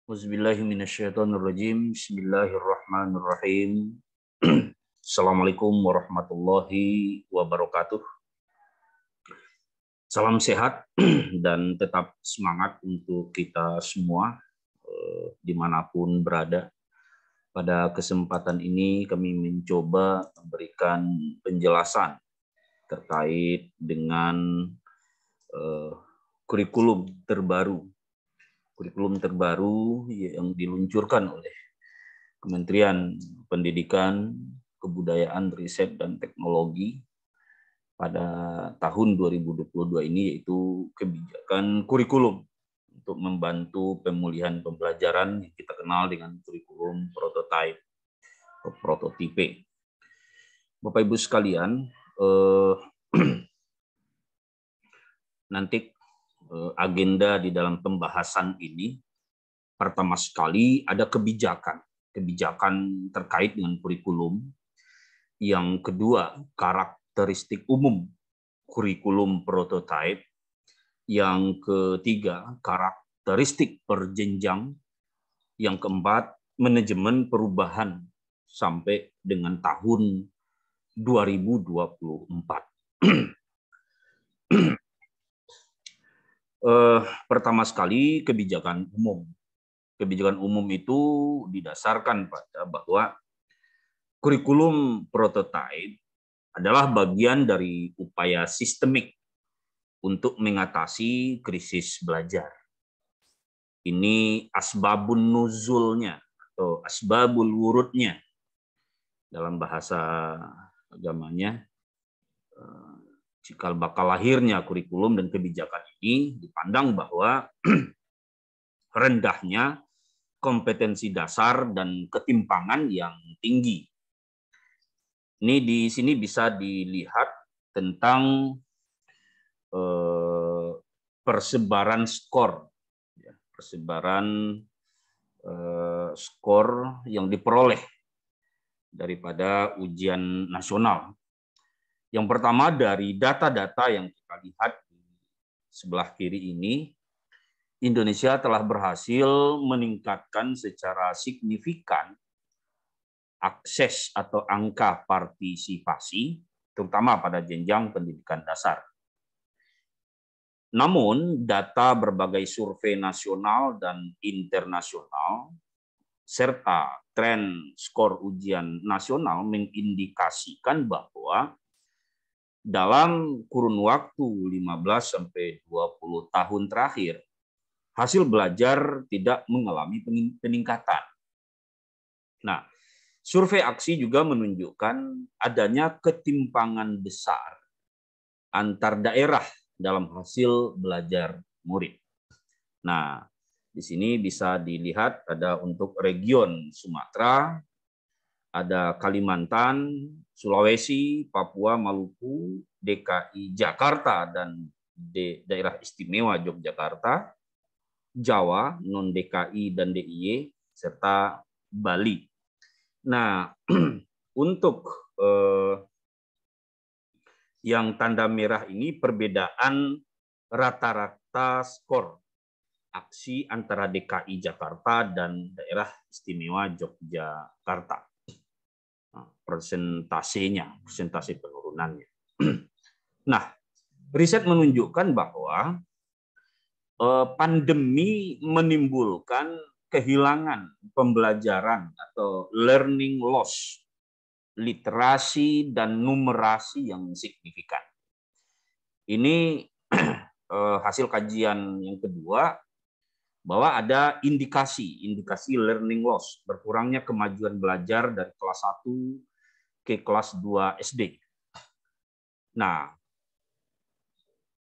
Auzubillahiminasyaitonirrajim. Bismillahirrahmanirrahim. Assalamualaikum warahmatullahi wabarakatuh. Salam sehat dan tetap semangat untuk kita semua dimanapun berada. Pada kesempatan ini kami mencoba memberikan penjelasan terkait dengan kurikulum terbaru yang diluncurkan oleh Kementerian Pendidikan, Kebudayaan, Riset, dan Teknologi pada tahun 2022 ini, yaitu kebijakan kurikulum untuk membantu pemulihan pembelajaran yang kita kenal dengan kurikulum prototipe atau prototipe. Bapak Ibu sekalian, nanti agenda di dalam pembahasan ini, pertama sekali ada kebijakan terkait dengan kurikulum. Yang kedua, karakteristik umum kurikulum prototipe. Yang ketiga, karakteristik berjenjang. Yang keempat, manajemen perubahan sampai dengan tahun 2024. Pertama sekali, kebijakan umum. Kebijakan umum itu didasarkan pada bahwa kurikulum prototipe adalah bagian dari upaya sistemik untuk mengatasi krisis belajar. Ini asbabun nuzulnya atau asbabul wurudnya dalam bahasa agamanya. Cikal bakal lahirnya kurikulum dan kebijakan ini dipandang bahwa rendahnya kompetensi dasar dan ketimpangan yang tinggi. Ini di sini bisa dilihat tentang persebaran skor, skor yang diperoleh daripada ujian nasional. Yang pertama, dari data-data yang kita lihat di sebelah kiri ini, Indonesia telah berhasil meningkatkan secara signifikan akses atau angka partisipasi, terutama pada jenjang pendidikan dasar. Namun, data berbagai survei nasional dan internasional, serta tren skor ujian nasional mengindikasikan bahwa dalam kurun waktu 15-20 tahun terakhir, hasil belajar tidak mengalami peningkatan. Nah, survei aksi juga menunjukkan adanya ketimpangan besar antar daerah dalam hasil belajar murid. Nah, di sini bisa dilihat ada untuk region Sumatera, ada Kalimantan, Sulawesi, Papua, Maluku, DKI Jakarta, dan daerah istimewa Yogyakarta, Jawa, non-DKI dan DIY, serta Bali. Nah, untuk yang tanda merah ini perbedaan rata-rata skor aksi antara DKI Jakarta dan daerah istimewa Yogyakarta. Persentase penurunannya. Nah, riset menunjukkan bahwa pandemi menimbulkan kehilangan pembelajaran atau learning loss, literasi dan numerasi yang signifikan. Ini hasil kajian yang kedua, bahwa ada indikasi learning loss, berkurangnya kemajuan belajar dari kelas 1 ke kelas 2 SD. Nah,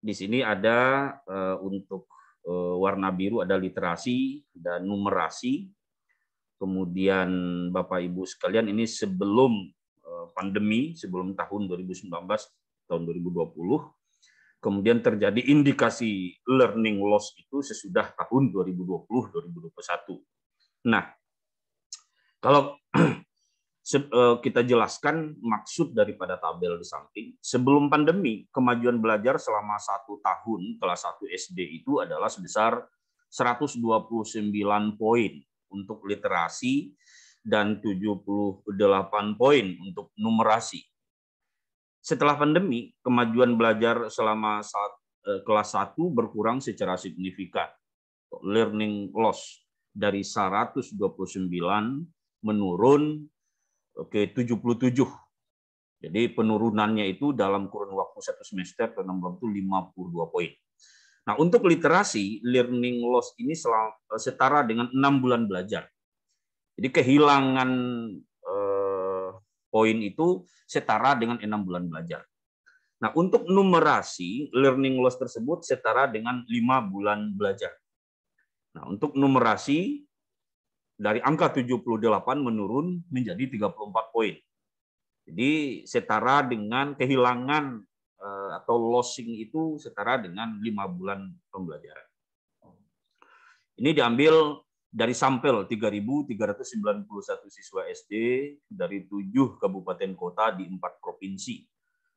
di sini ada untuk warna biru ada literasi dan numerasi. Kemudian Bapak Ibu sekalian, ini sebelum pandemi, sebelum tahun 2019, tahun 2020. Kemudian terjadi indikasi learning loss itu sesudah tahun 2020-2021. Nah, kalau kita jelaskan maksud daripada tabel di samping, sebelum pandemi, kemajuan belajar selama 1 tahun kelas 1 SD itu adalah sebesar 129 poin untuk literasi dan 78 poin untuk numerasi. Setelah pandemi, kemajuan belajar selama kelas 1 berkurang secara signifikan. Learning loss dari 129 menurun ke 77. Jadi penurunannya itu dalam kurun waktu 1 semester ke 6 bulan itu 52 poin. Nah, untuk literasi, learning loss ini setara dengan 6 bulan belajar. Jadi kehilangan poin itu setara dengan 6 bulan belajar. Nah, untuk numerasi, learning loss tersebut setara dengan 5 bulan belajar. Nah, untuk numerasi, dari angka 78 menurun menjadi 34 poin. Jadi setara dengan kehilangan atau losing itu setara dengan 5 bulan pembelajaran. Ini diambil dari sampel 3.391 siswa SD dari 7 kabupaten kota di 4 provinsi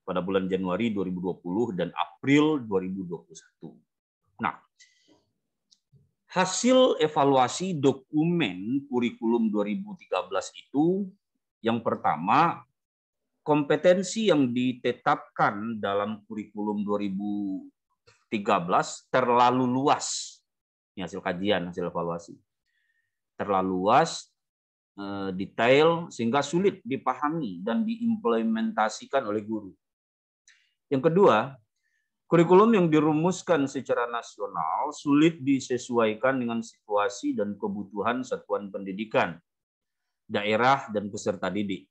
pada bulan Januari 2020 dan April 2021. Nah, hasil evaluasi dokumen kurikulum 2013 itu yang pertama, kompetensi yang ditetapkan dalam kurikulum 2013 terlalu luas. Ini hasil kajian, hasil evaluasi. Terlalu luas, detail, sehingga sulit dipahami dan diimplementasikan oleh guru. Yang kedua, kurikulum yang dirumuskan secara nasional sulit disesuaikan dengan situasi dan kebutuhan satuan pendidikan, daerah, dan peserta didik.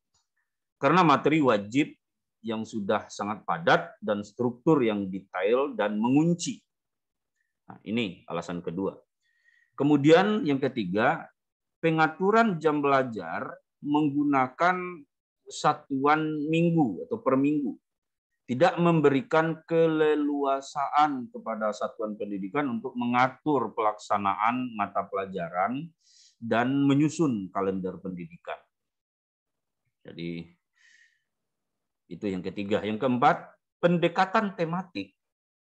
Karena materi wajib yang sudah sangat padat dan struktur yang detail dan mengunci. Nah, ini alasan kedua. Kemudian yang ketiga, pengaturan jam belajar menggunakan satuan minggu atau per minggu. Tidak memberikan keleluasaan kepada satuan pendidikan untuk mengatur pelaksanaan mata pelajaran dan menyusun kalender pendidikan. Jadi itu yang ketiga. Yang keempat, pendekatan tematik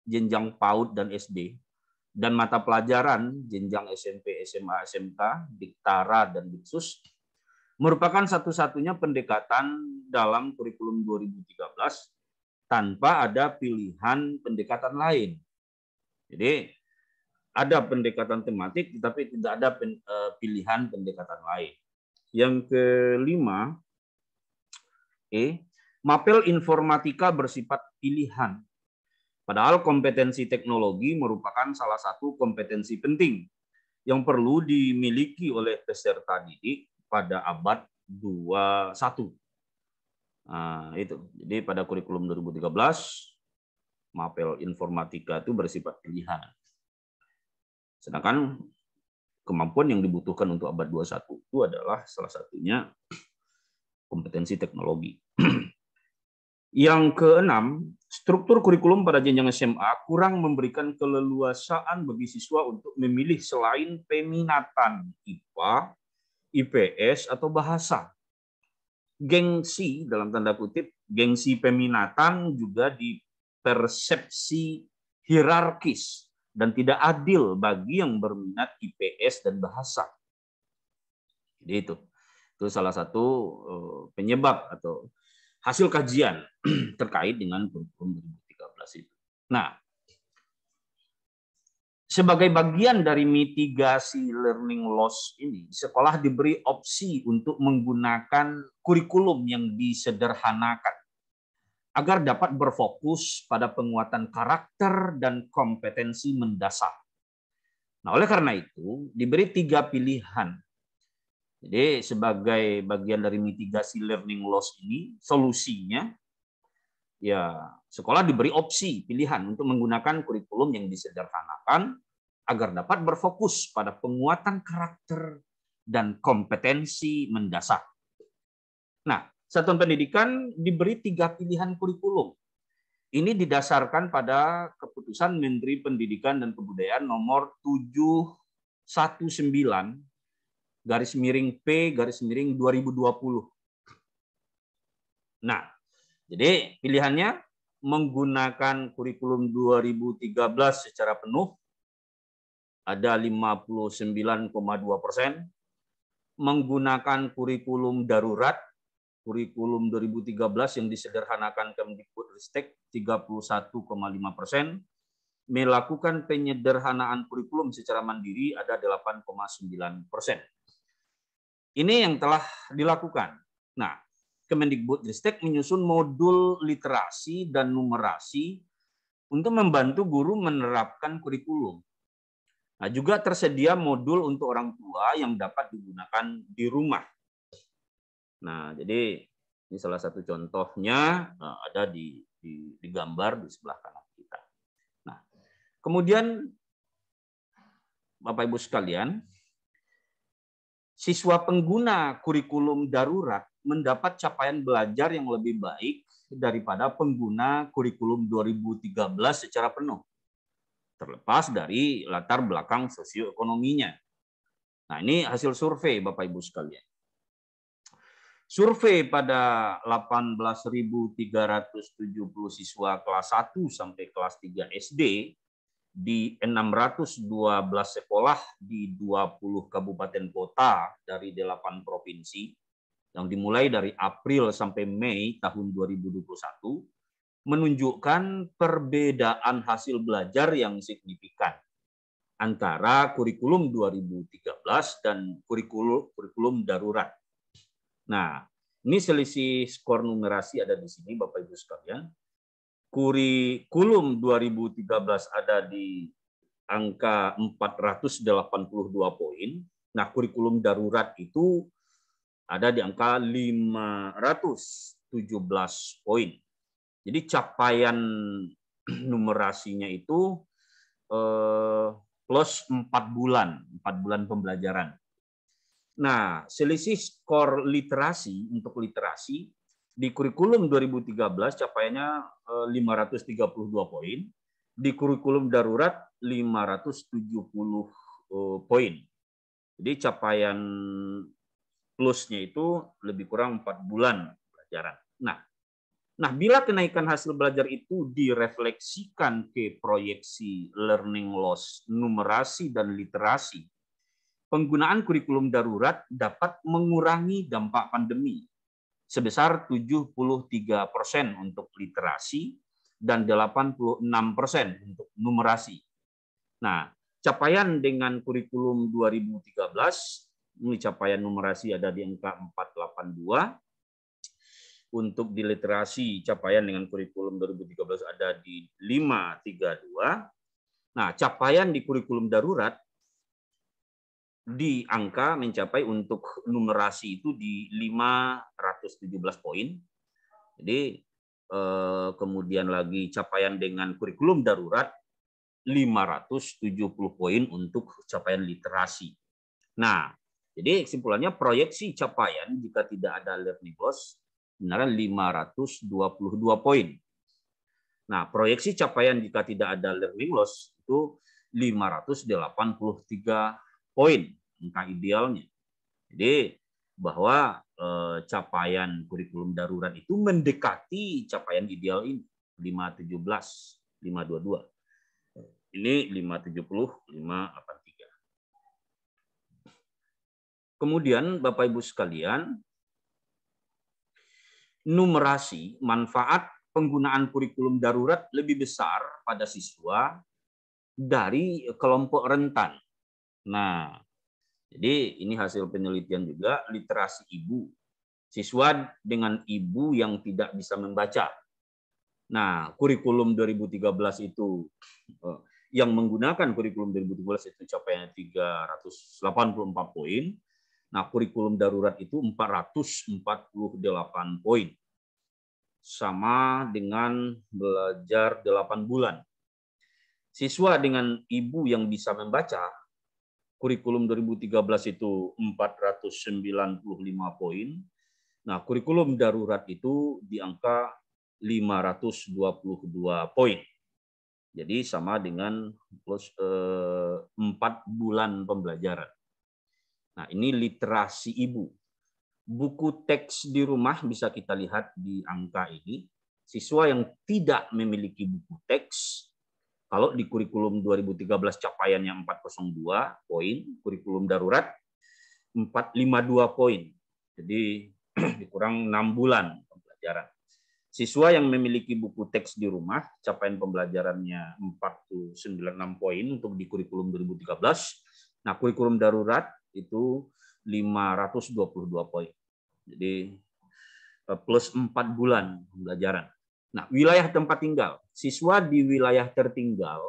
jenjang PAUD dan SD dan mata pelajaran jenjang SMP, SMA, SMK, Diktara, dan Diksus merupakan satu-satunya pendekatan dalam kurikulum 2013 tanpa ada pilihan pendekatan lain. Jadi ada pendekatan tematik tetapi tidak ada pilihan pendekatan lain. Yang kelima, mapel informatika bersifat pilihan. Padahal kompetensi teknologi merupakan salah satu kompetensi penting yang perlu dimiliki oleh peserta didik pada abad 21. Nah, itu. Jadi pada kurikulum 2013, mapel informatika itu bersifat pilihan. Sedangkan kemampuan yang dibutuhkan untuk abad 21 itu adalah salah satunya kompetensi teknologi. Yang keenam, struktur kurikulum pada jenjang SMA kurang memberikan keleluasaan bagi siswa untuk memilih selain peminatan IPA, IPS, atau bahasa. Gengsi, dalam tanda kutip, gengsi peminatan juga dipersepsi hierarkis dan tidak adil bagi yang berminat IPS dan bahasa. Jadi itu salah satu penyebab atau hasil kajian terkait dengan kurikulum 2013 itu. Nah, sebagai bagian dari mitigasi learning loss ini, sekolah diberi opsi untuk menggunakan kurikulum yang disederhanakan agar dapat berfokus pada penguatan karakter dan kompetensi mendasar. Nah, oleh karena itu, diberi 3 pilihan. Jadi sebagai bagian dari mitigasi learning loss ini, solusinya ya sekolah diberi opsi pilihan untuk menggunakan kurikulum yang disederhanakan agar dapat berfokus pada penguatan karakter dan kompetensi mendasar. Nah, satuan pendidikan diberi 3 pilihan kurikulum. Ini didasarkan pada keputusan Menteri Pendidikan dan Kebudayaan nomor 719/P/2020. Nah, jadi pilihannya menggunakan kurikulum 2013 secara penuh ada 59,2%, menggunakan kurikulum darurat, kurikulum 2013 yang disederhanakan Kemdikbudristek 31,5%, melakukan penyederhanaan kurikulum secara mandiri ada 8,9%. Ini yang telah dilakukan. Nah, Kemendikbudristek menyusun modul literasi dan numerasi untuk membantu guru menerapkan kurikulum. Nah, juga tersedia modul untuk orang tua yang dapat digunakan di rumah. Nah, jadi ini salah satu contohnya ada di gambar di sebelah kanan kita. Nah, kemudian Bapak Ibu sekalian, siswa pengguna kurikulum darurat mendapat capaian belajar yang lebih baik daripada pengguna kurikulum 2013 secara penuh, terlepas dari latar belakang sosioekonominya. Nah, ini hasil survei Bapak Ibu sekalian. Survei pada 18.370 siswa kelas 1 sampai kelas 3 SD di 612 sekolah di 20 kabupaten kota dari 8 provinsi yang dimulai dari April sampai Mei tahun 2021 menunjukkan perbedaan hasil belajar yang signifikan antara kurikulum 2013 dan kurikulum darurat. Nah, ini selisih skor numerasi ada di sini Bapak Ibu sekalian. Kurikulum 2013 ada di angka 482 poin. Nah, kurikulum darurat itu ada di angka 517 poin. Jadi capaian numerasinya itu plus 4 bulan pembelajaran. Nah, selisih skor literasi untuk literasi di kurikulum 2013 capaiannya 532 poin, di kurikulum darurat 570 poin. Jadi capaian plusnya itu lebih kurang 4 bulan pelajaran. Nah, bila kenaikan hasil belajar itu direfleksikan ke proyeksi learning loss, numerasi dan literasi, penggunaan kurikulum darurat dapat mengurangi dampak pandemi sebesar 73% untuk literasi dan 86% untuk numerasi. Nah, capaian dengan kurikulum 2013, ini capaian numerasi ada di angka 482. Untuk di literasi, capaian dengan kurikulum 2013 ada di 532. Nah, capaian di kurikulum darurat di angka mencapai untuk numerasi itu di 517 poin. Jadi kemudian lagi capaian dengan kurikulum darurat 570 poin untuk capaian literasi. Nah, jadi kesimpulannya proyeksi capaian jika tidak ada learning loss sebenarnya 522 poin. Nah, proyeksi capaian jika tidak ada learning loss itu 583 poin, angka idealnya. Jadi bahwa capaian kurikulum darurat itu mendekati capaian ideal ini 517, 522. Ini 570, 583. Kemudian Bapak Ibu sekalian, numerasi manfaat penggunaan kurikulum darurat lebih besar pada siswa dari kelompok rentan. Nah, jadi ini hasil penelitian juga literasi ibu. Siswa dengan ibu yang tidak bisa membaca. Nah, kurikulum 2013 itu yang menggunakan kurikulum 2013 itu capaiannya 384 poin. Nah, kurikulum darurat itu 448 poin. Sama dengan belajar 8 bulan. Siswa dengan ibu yang bisa membaca, kurikulum 2013 itu 495 poin. Nah, kurikulum darurat itu di angka 522 poin. Jadi sama dengan plus 4 bulan pembelajaran. Nah, ini literasi ibu. Buku teks di rumah bisa kita lihat di angka ini. Siswa yang tidak memiliki buku teks Kalau di kurikulum 2013 capaiannya 402 poin, kurikulum darurat 452 poin. Jadi kurang 6 bulan pembelajaran. Siswa yang memiliki buku teks di rumah, capaian pembelajarannya 496 poin untuk di kurikulum 2013. Nah, kurikulum darurat itu 522 poin. Jadi plus 4 bulan pembelajaran. Nah, wilayah tempat tinggal. Siswa di wilayah tertinggal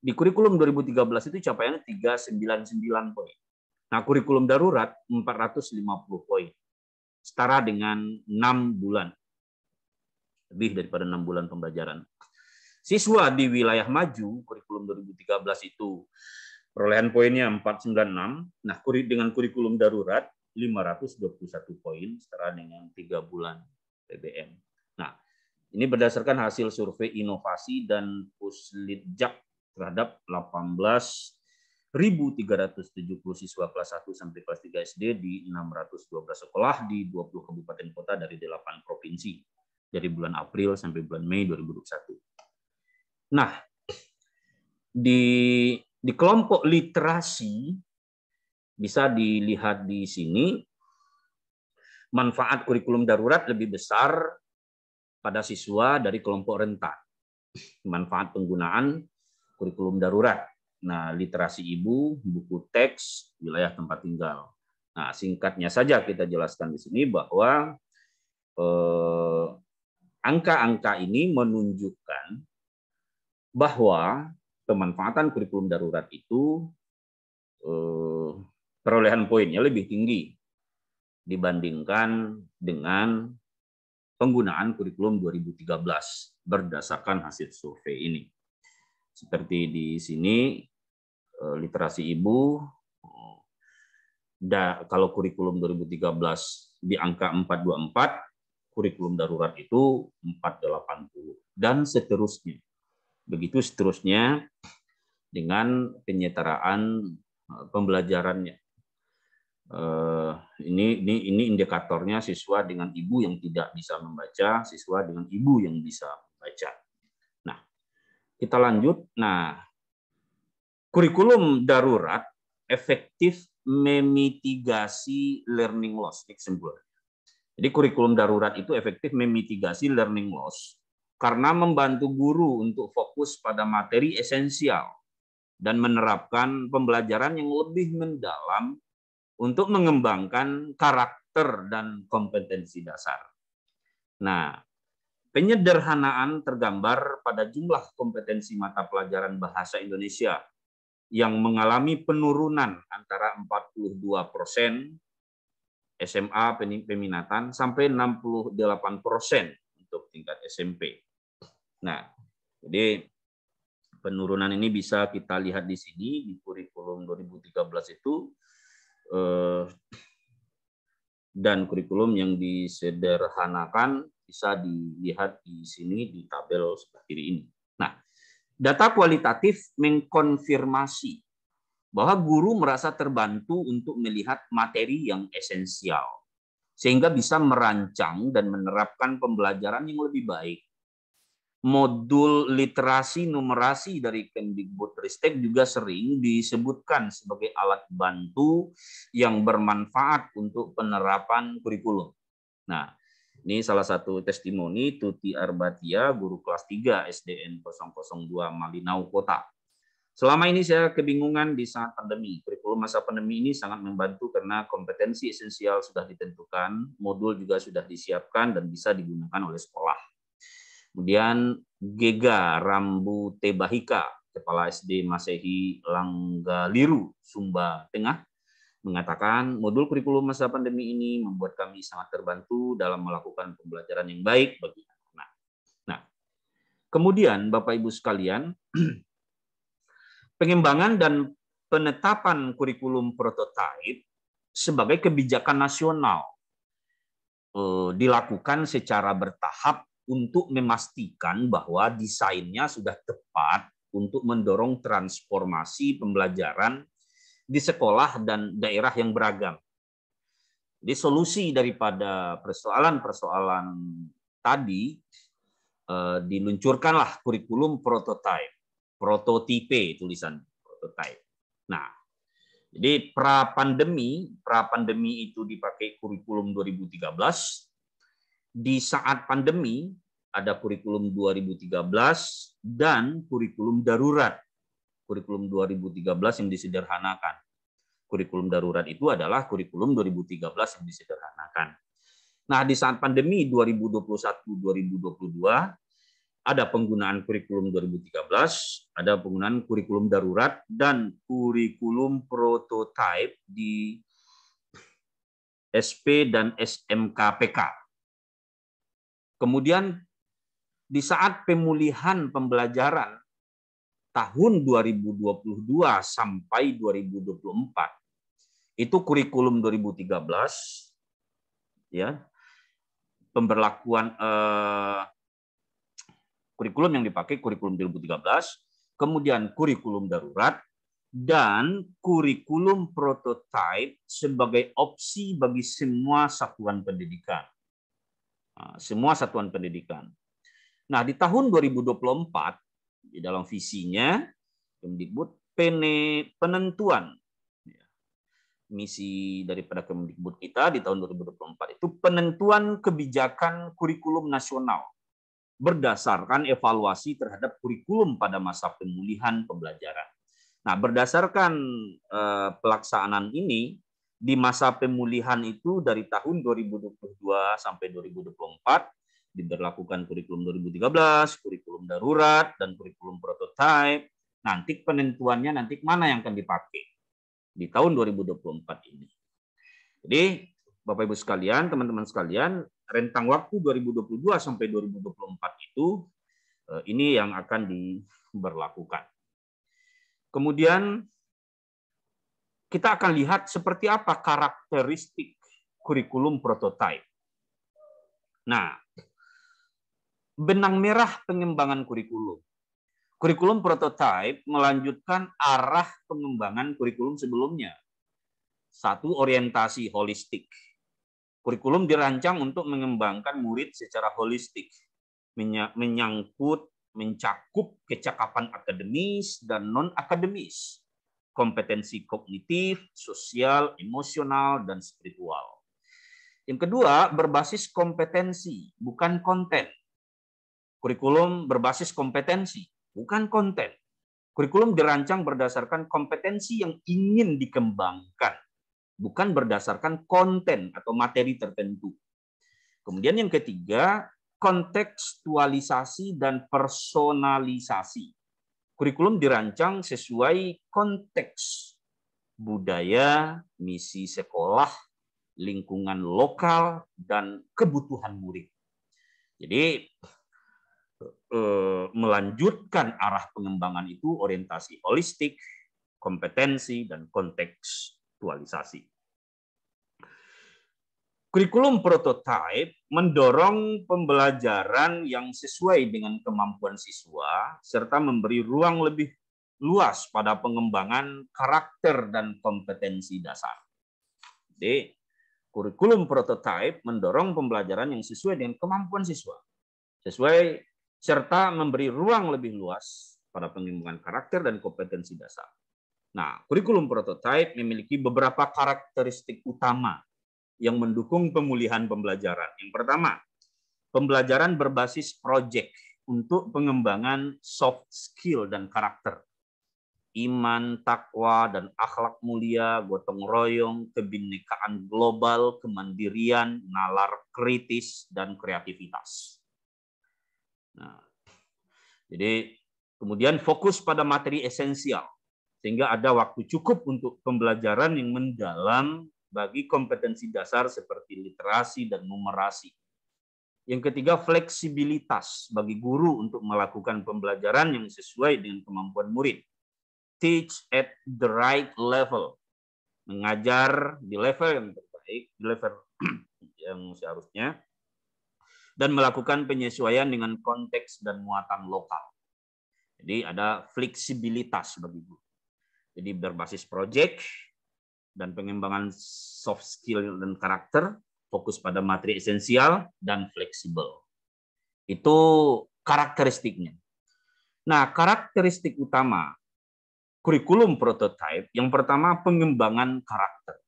di kurikulum 2013 itu capaiannya 399 poin. Nah, kurikulum darurat 450 poin. Setara dengan 6 bulan. Lebih daripada 6 bulan pembelajaran. Siswa di wilayah maju, kurikulum 2013 itu perolehan poinnya 496. Nah, dengan kurikulum darurat 521 poin, setara dengan 3 bulan PBM. Nah, ini berdasarkan hasil survei inovasi dan Puslitjak terhadap 18.370 siswa kelas 1 sampai kelas 3 SD di 612 sekolah di 20 kabupaten kota dari 8 provinsi dari bulan April sampai bulan Mei 2021. Nah, di kelompok literasi bisa dilihat di sini manfaat kurikulum darurat lebih besar pada siswa dari kelompok rentan. Manfaat penggunaan kurikulum darurat. Nah, literasi ibu, buku teks, wilayah tempat tinggal. Nah, singkatnya saja kita jelaskan di sini bahwa angka-angka ini menunjukkan bahwa pemanfaatan kurikulum darurat itu perolehan poinnya lebih tinggi dibandingkan dengan penggunaan kurikulum 2013 berdasarkan hasil survei ini. Seperti di sini literasi ibu, kalau kurikulum 2013 di angka 424, kurikulum darurat itu 480 dan seterusnya. Begitu seterusnya dengan penyetaraan pembelajarannya. Ini indikatornya siswa dengan ibu yang tidak bisa membaca, siswa dengan ibu yang bisa membaca. Nah, kita lanjut. Nah, kurikulum darurat efektif memitigasi learning loss. Jadi kurikulum darurat itu efektif memitigasi learning loss karena membantu guru untuk fokus pada materi esensial dan menerapkan pembelajaran yang lebih mendalam untuk mengembangkan karakter dan kompetensi dasar. Nah, penyederhanaan tergambar pada jumlah kompetensi mata pelajaran bahasa Indonesia yang mengalami penurunan antara 42% SMA peminatan sampai 68% untuk tingkat SMP. Nah, jadi penurunan ini bisa kita lihat di sini di kurikulum 2013 itu dan kurikulum yang disederhanakan bisa dilihat di sini di tabel seperti ini. Nah, data kualitatif mengkonfirmasi bahwa guru merasa terbantu untuk melihat materi yang esensial, sehingga bisa merancang dan menerapkan pembelajaran yang lebih baik. Modul literasi numerasi dari Kemdikbudristek juga sering disebutkan sebagai alat bantu yang bermanfaat untuk penerapan kurikulum. Nah, ini salah satu testimoni Tuti Arbatia, guru kelas 3 SDN 002 Malinau Kota. Selama ini saya kebingungan di saat pandemi. Kurikulum masa pandemi ini sangat membantu karena kompetensi esensial sudah ditentukan, modul juga sudah disiapkan dan bisa digunakan oleh sekolah. Kemudian Gega Rambu Tebahika, Kepala SD Masehi Langgaliru, Sumba Tengah, mengatakan modul kurikulum masa pandemi ini membuat kami sangat terbantu dalam melakukan pembelajaran yang baik bagi anak-anak. Nah, kemudian Bapak Ibu sekalian, pengembangan dan penetapan kurikulum prototipe sebagai kebijakan nasional dilakukan secara bertahap untuk memastikan bahwa desainnya sudah tepat untuk mendorong transformasi pembelajaran di sekolah dan daerah yang beragam. Jadi solusi daripada persoalan-persoalan tadi diluncurkanlah kurikulum prototipe. prototipe tulisan prototype. Nah, jadi pra-pandemi itu dipakai kurikulum 2013. Di saat pandemi ada kurikulum 2013 dan kurikulum darurat. Kurikulum 2013 yang disederhanakan. Kurikulum darurat itu adalah kurikulum 2013 yang disederhanakan. Nah, di saat pandemi 2021-2022 ada penggunaan kurikulum 2013, ada penggunaan kurikulum darurat dan kurikulum prototype di SP dan SMKPK. Kemudian di saat pemulihan pembelajaran tahun 2022 sampai 2024, itu kurikulum 2013 ya, pemberlakuan kurikulum yang dipakai kurikulum 2013, kemudian kurikulum darurat, dan kurikulum prototype sebagai opsi bagi semua satuan pendidikan. Semua satuan pendidikan. Nah, di tahun 2024, di dalam visinya, Kemdikbud penentuan misi daripada Kemdikbud kita di tahun 2024 itu penentuan kebijakan kurikulum nasional berdasarkan evaluasi terhadap kurikulum pada masa pemulihan pembelajaran. Nah, berdasarkan pelaksanaan ini di masa pemulihan itu dari tahun 2022 sampai 2024 diberlakukan kurikulum 2013, kurikulum darurat dan kurikulum prototype. Nanti penentuannya nanti mana yang akan dipakai di tahun 2024 ini. Jadi Bapak Ibu sekalian, teman-teman sekalian, rentang waktu 2022 sampai 2024 itu ini yang akan diberlakukan. Kemudian kita akan lihat seperti apa karakteristik kurikulum prototype. Nah, benang merah pengembangan kurikulum. Kurikulum prototype melanjutkan arah pengembangan kurikulum sebelumnya. Satu, orientasi holistik. Kurikulum dirancang untuk mengembangkan murid secara holistik, mencakup kecakapan akademis dan non-akademis, kompetensi kognitif, sosial, emosional, dan spiritual. Yang kedua, berbasis kompetensi, bukan konten. Kurikulum berbasis kompetensi, bukan konten. Kurikulum dirancang berdasarkan kompetensi yang ingin dikembangkan, bukan berdasarkan konten atau materi tertentu. Kemudian yang ketiga, kontekstualisasi dan personalisasi. Kurikulum dirancang sesuai konteks budaya, misi sekolah, lingkungan lokal, dan kebutuhan murid. Jadi melanjutkan arah pengembangan itu orientasi holistik, kompetensi, dan kontekstualisasi. Kurikulum prototype mendorong pembelajaran yang sesuai dengan kemampuan siswa serta memberi ruang lebih luas pada pengembangan karakter dan kompetensi dasar. Jadi, kurikulum prototype mendorong pembelajaran yang sesuai dengan kemampuan siswa, sesuai serta memberi ruang lebih luas pada pengembangan karakter dan kompetensi dasar. Nah, kurikulum prototype memiliki beberapa karakteristik utama yang mendukung pemulihan pembelajaran. Yang pertama, pembelajaran berbasis proyek untuk pengembangan soft skill dan karakter. Iman, takwa, dan akhlak mulia, gotong royong, kebinekaan global, kemandirian, nalar kritis, dan kreativitas. Nah, jadi kemudian fokus pada materi esensial, sehingga ada waktu cukup untuk pembelajaran yang mendalam bagi kompetensi dasar seperti literasi dan numerasi. Yang ketiga, fleksibilitas bagi guru untuk melakukan pembelajaran yang sesuai dengan kemampuan murid. Teach at the right level. Mengajar di level yang terbaik, di level yang seharusnya, dan melakukan penyesuaian dengan konteks dan muatan lokal. Jadi ada fleksibilitas bagi guru. Jadi berbasis proyek dan pengembangan soft skill dan karakter, fokus pada materi esensial dan fleksibel. Itu karakteristiknya. Nah, karakteristik utama kurikulum prototype yang pertama pengembangan karakter.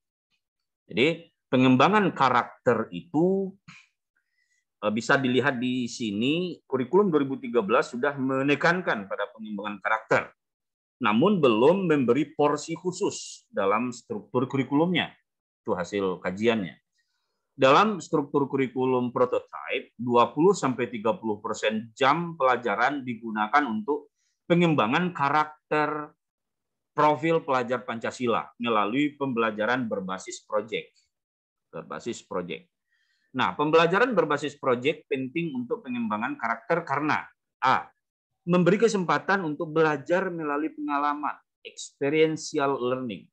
Jadi, pengembangan karakter itu bisa dilihat di sini, kurikulum 2013 sudah menekankan pada pengembangan karakter, namun belum memberi porsi khusus dalam struktur kurikulumnya. Itu hasil kajiannya. Dalam struktur kurikulum prototype, 20-30% jam pelajaran digunakan untuk pengembangan karakter profil pelajar Pancasila melalui pembelajaran berbasis proyek. Nah, pembelajaran berbasis proyek penting untuk pengembangan karakter karena A. Memberi kesempatan untuk belajar melalui pengalaman, experiential learning.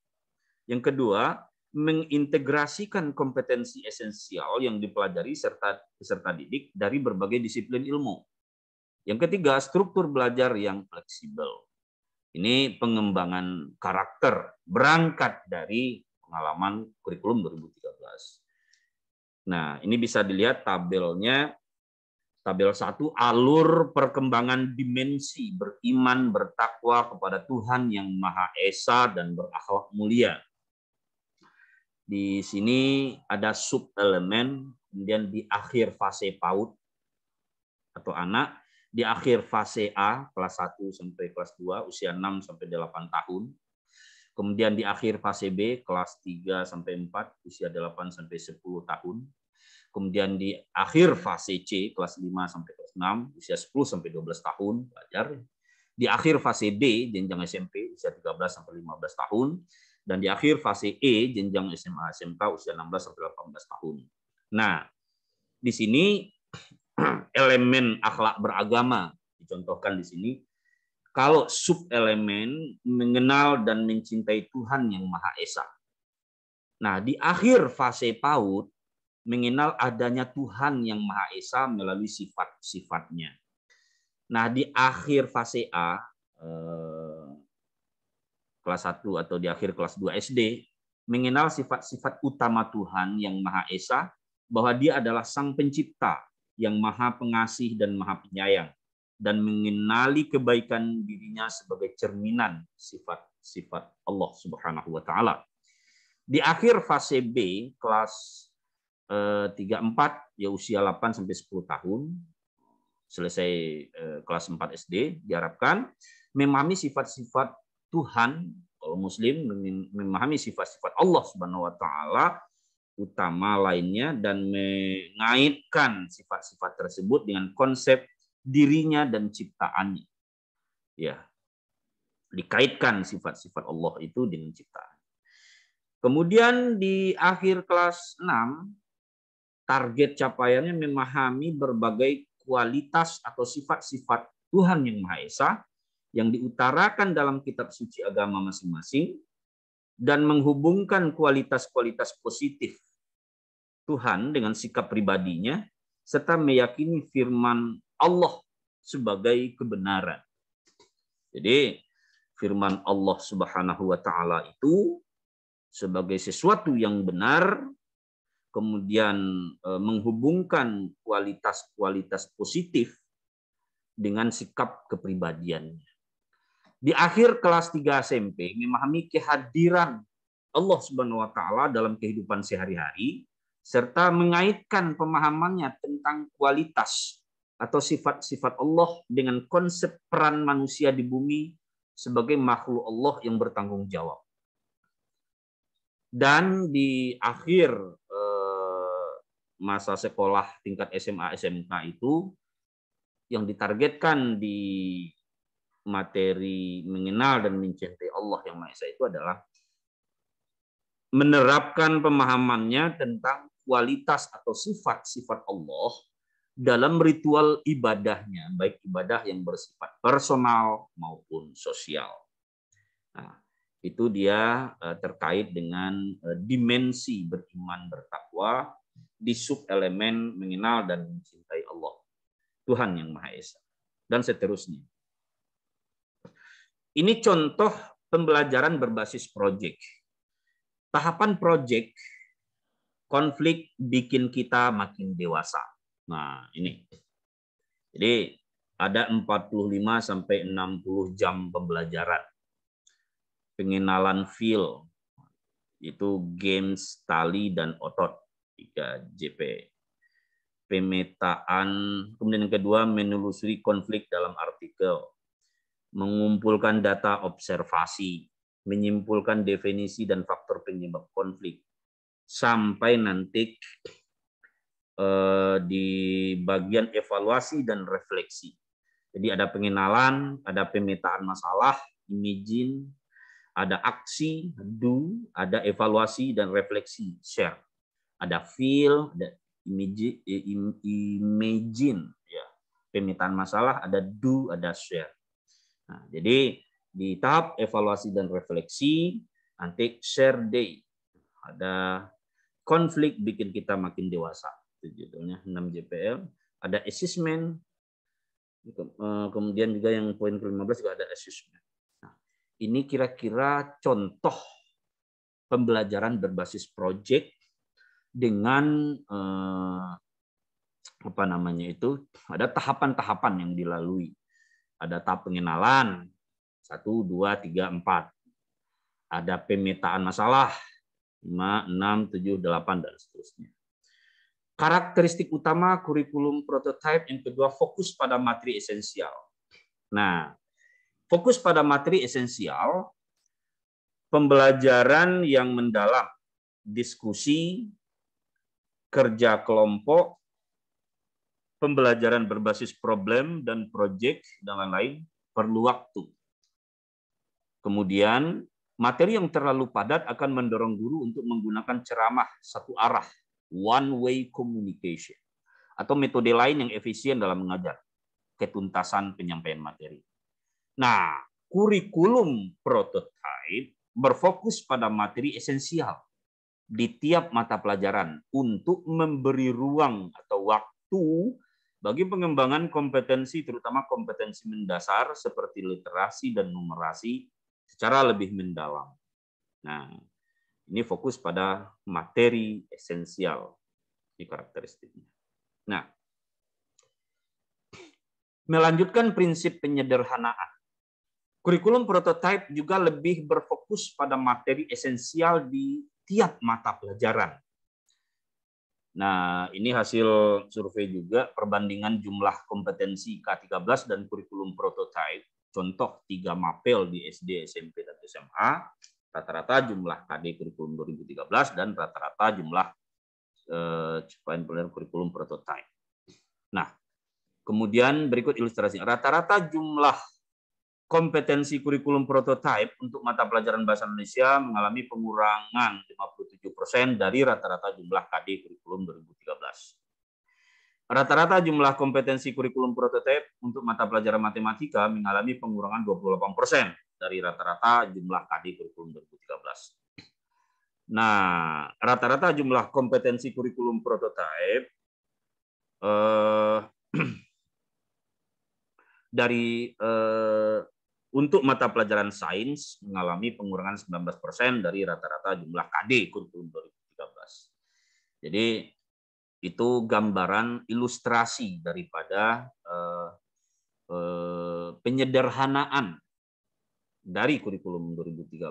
Yang kedua, mengintegrasikan kompetensi esensial yang dipelajari serta peserta didik dari berbagai disiplin ilmu. Yang ketiga, struktur belajar yang fleksibel. Ini pengembangan karakter berangkat dari pengalaman kurikulum 2013. Nah, ini bisa dilihat tabelnya. Tabel 1, alur perkembangan dimensi beriman, bertakwa kepada Tuhan yang Maha Esa dan berakhlak mulia. Di sini ada sub-elemen, kemudian di akhir fase PAUD atau anak, di akhir fase A, kelas 1 sampai kelas 2, usia 6 sampai 8 tahun. Kemudian di akhir fase B, kelas 3 sampai 4, usia 8 sampai 10 tahun. Kemudian di akhir fase C, kelas 5 sampai kelas 6, usia 10 sampai 12 tahun, belajar. Di akhir fase D, jenjang SMP, usia 13 sampai 15 tahun. Dan di akhir fase E, jenjang SMA SMK, usia 16 sampai 18 tahun. Nah, di sini elemen akhlak beragama dicontohkan di sini. Kalau sub-elemen mengenal dan mencintai Tuhan yang Maha Esa. Nah, di akhir fase PAUD, mengenal adanya Tuhan yang Maha Esa melalui sifat-sifatnya. Nah, di akhir fase A, kelas 1 atau di akhir kelas 2 SD, mengenal sifat-sifat utama Tuhan yang Maha Esa, bahwa Dia adalah Sang Pencipta yang Maha Pengasih dan Maha Penyayang, dan mengenali kebaikan dirinya sebagai cerminan sifat-sifat Allah Subhanahu wa Ta'ala. Di akhir fase B, kelas 3-4, ya usia 8 sampai 10 tahun, selesai kelas 4 SD, diharapkan memahami sifat-sifat Tuhan, kalau Muslim memahami sifat-sifat Allah Subhanahu wa Ta'ala utama lainnya, dan mengaitkan sifat-sifat tersebut dengan konsep dirinya dan ciptaannya. Ya, dikaitkan sifat-sifat Allah itu dengan ciptaan. Kemudian di akhir kelas 6, target capaiannya memahami berbagai kualitas atau sifat-sifat Tuhan yang Maha Esa yang diutarakan dalam kitab suci agama masing-masing, dan menghubungkan kualitas-kualitas positif Tuhan dengan sikap pribadinya, serta meyakini firman Allah sebagai kebenaran. Jadi firman Allah Subhanahu wa Ta'ala itu sebagai sesuatu yang benar, kemudian menghubungkan kualitas-kualitas positif dengan sikap kepribadiannya. Di akhir kelas 3 SMP, memahami kehadiran Allah Subhanahu wa Ta'ala dalam kehidupan sehari-hari, serta mengaitkan pemahamannya tentang kualitas atau sifat-sifat Allah dengan konsep peran manusia di bumi sebagai makhluk Allah yang bertanggung jawab. Dan di akhir masa sekolah tingkat SMA SMK itu, yang ditargetkan di materi mengenal dan mencintai Allah yang Maha Esa itu adalah menerapkan pemahamannya tentang kualitas atau sifat-sifat Allah dalam ritual ibadahnya, baik ibadah yang bersifat personal maupun sosial. Nah, itu dia terkait dengan dimensi beriman bertakwa di sub-elemen mengenal dan mencintai Allah, Tuhan yang Maha Esa, dan seterusnya. Ini contoh pembelajaran berbasis proyek. Tahapan proyek, konflik bikin kita makin dewasa. Nah, ini. Jadi Ada 45 sampai 60 jam pembelajaran. Pengenalan feel, itu games, tali, dan otot, 3 JP. Pemetaan, kemudian yang kedua, menelusuri konflik dalam artikel. Mengumpulkan data observasi, menyimpulkan definisi dan faktor penyebab konflik. Sampai nanti di bagian evaluasi dan refleksi. Jadi ada pengenalan, ada pemetaan masalah, imagine, ada aksi, do, ada evaluasi dan refleksi, share. Ada feel, ada imagine, ya. Pemetaan masalah, ada do, ada share. Nah, jadi di tahap evaluasi dan refleksi, nanti share day. Ada konflik bikin kita makin dewasa. Itu judulnya 6 JPL. Ada assessment. Kemudian juga yang poin ke-15 juga ada assessment. Nah, ini kira-kira contoh pembelajaran berbasis project dengan apa namanya itu, ada tahapan-tahapan yang dilalui. Ada tahap pengenalan 1, 2, 3, 4. Ada pemetaan masalah 5, 6, 7, 8 dan seterusnya. Karakteristik utama kurikulum prototype yang kedua, fokus pada materi esensial. Nah, fokus pada materi esensial, pembelajaran yang mendalam, diskusi, kerja kelompok, pembelajaran berbasis problem dan proyek dan lain-lain perlu waktu. Kemudian, materi yang terlalu padat akan mendorong guru untuk menggunakan ceramah satu arah, one-way communication, atau metode lain yang efisien dalam mengajar, ketuntasan penyampaian materi. Nah, kurikulum prototype berfokus pada materi esensial di tiap mata pelajaran untuk memberi ruang atau waktu bagi pengembangan kompetensi, terutama kompetensi mendasar seperti literasi dan numerasi secara lebih mendalam. Nah, ini fokus pada materi esensial di karakteristiknya. Nah, melanjutkan prinsip penyederhanaan. Kurikulum prototype juga lebih berfokus pada materi esensial di tiap mata pelajaran. Nah, ini hasil survei juga perbandingan jumlah kompetensi K13 dan kurikulum prototype. Contoh 3 mapel di SD, SMP, dan SMA. Rata-rata jumlah KD kurikulum 2013 dan rata-rata jumlah capaian pelajaran kurikulum prototype. Nah, kemudian berikut ilustrasi. Rata-rata jumlah kompetensi kurikulum prototype untuk mata pelajaran bahasa Indonesia mengalami pengurangan 57% dari rata-rata jumlah KD kurikulum 2013. Rata-rata jumlah kompetensi kurikulum prototipe untuk mata pelajaran matematika mengalami pengurangan 28% dari rata-rata jumlah KD kurikulum 2013. Nah, rata-rata jumlah kompetensi kurikulum prototipe untuk mata pelajaran sains mengalami pengurangan 19% dari rata-rata jumlah KD kurikulum 2013. Jadi itu gambaran ilustrasi daripada penyederhanaan dari kurikulum 2013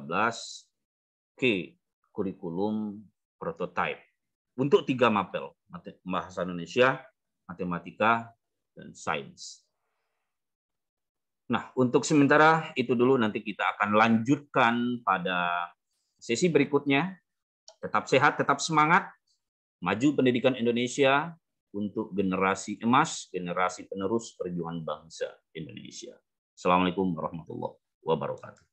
ke kurikulum prototype untuk 3 mapel, bahasa Indonesia, matematika, dan sains. Nah, untuk sementara itu dulu, nanti kita akan lanjutkan pada sesi berikutnya. Tetap sehat, tetap semangat. Maju pendidikan Indonesia untuk generasi emas, generasi penerus perjuangan bangsa Indonesia. Assalamualaikum warahmatullahi wabarakatuh.